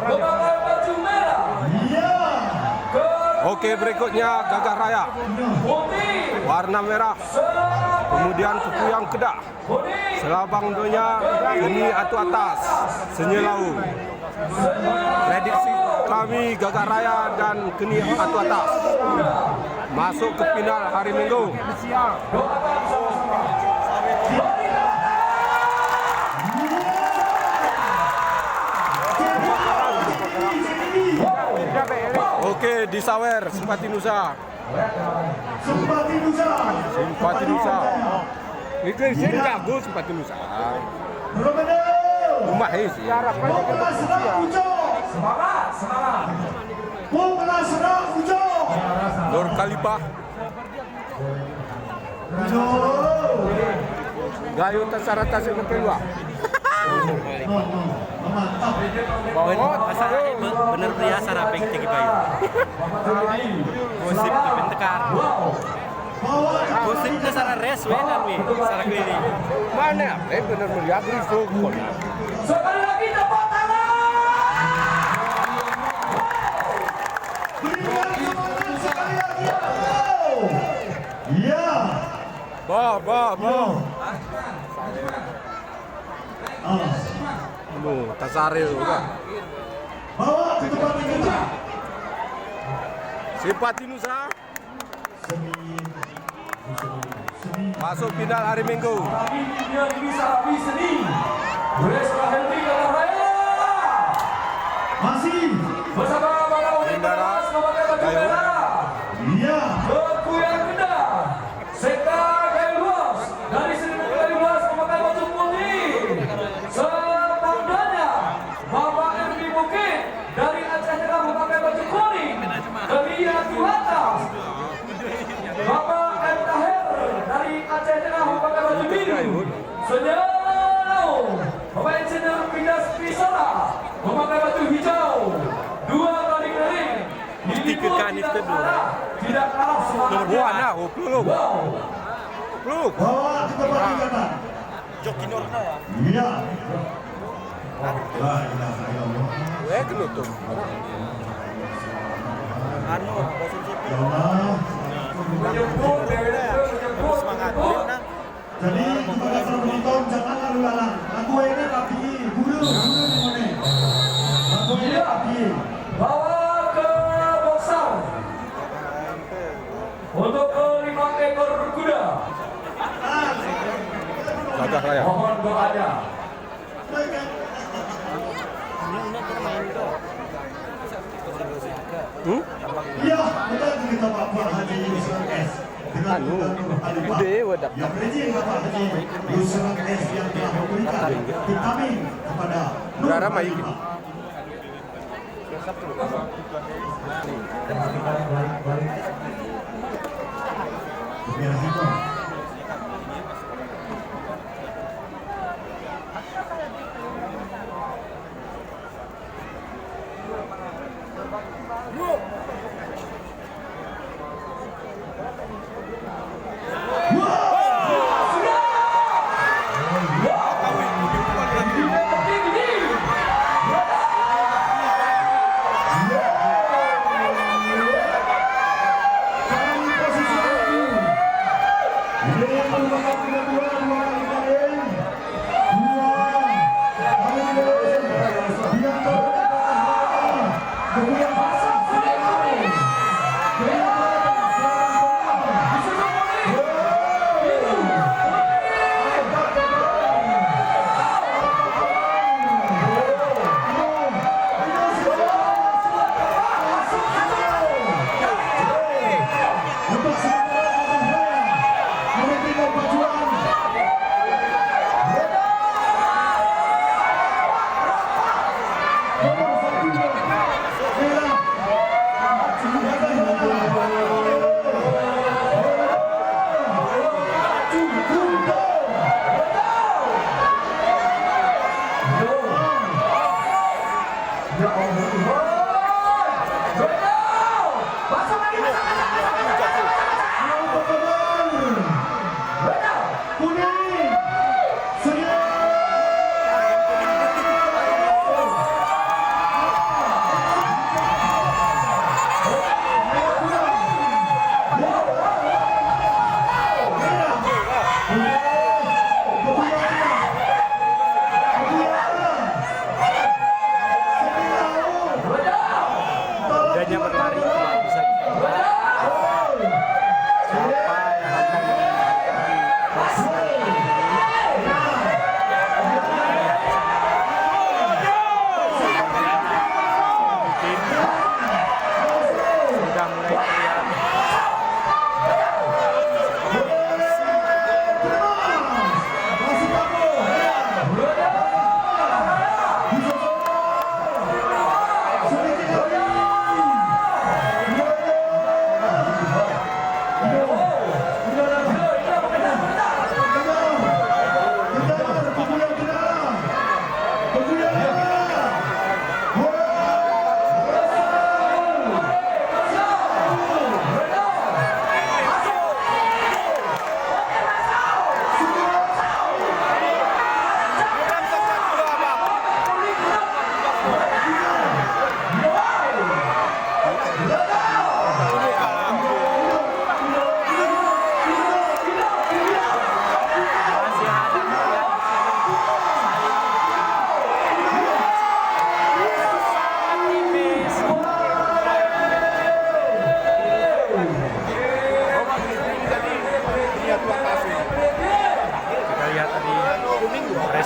memakai baju merah. Oke, berikutnya Gagah Raya. Warna merah. Kemudian suku yang Kedah. Selapang Donya, Geni atau atas, Senyelau. Prediksi kami Gagah Raya dan Geni atau atas masuk ke final hari Minggu. Oke, disawer Simpati Nusa. Simpati Nusa. Itu sih jago Simpati Nusa. Rumah sih. Semangat. Nur Khalifah. Gayo tasara tasik kedua. Bener biasa rapeng tinggi bayu. Gosip di bentekar. Gosip ke sana res wenan wi, sana keliling. Mana? Bener melihat risuk. Sekali lagi tepuk tangan. Berikan semangat sekali lagi. Iya. Tasaril juga. Bawa ke tempat kita. Simpati Nusa masuk final hari Minggu. Masih bersama para wanita memakai baju merah. Iya. Suku yang Kuda. Sekta Gaya Luas dari 1012 memakai baju putih. Selapang Donya. Bapak MD Bukit dari Aceh Tengah memakai baju kuning. Kelia atas. Bapak M. Tahir dari Aceh Tengah memakai baju biru. Senyalau. Bapak Engineer Pindas Pisara memakai baju hijau. 2 kali keliling. Tiga kali kedua. Tidak kalah semangatnya. Peluk. Bawa ke tempat kita. Joki Norna ya. Iya. Kenutup. Anu, bosan sepi. Semangat. Jadi kepada para penonton jangan lalu lalang. Lagu ini kaki bulu ini. Lagu ini kaki. Bawa ke boxer. Untuk ke 5 ekor kuda. Gagah Raya. Mohon doanya. Iya, kita kita Bapak Haji Yusuf S. Udah wadah. Yang izin Bapak Haji Yusuf S yang telah memberikan vitamin kepada Berapa mai?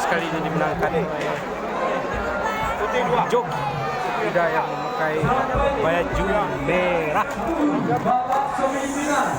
Kelas kali ini dimenangkan joki Kuda yang memakai baju merah. babak semifinal.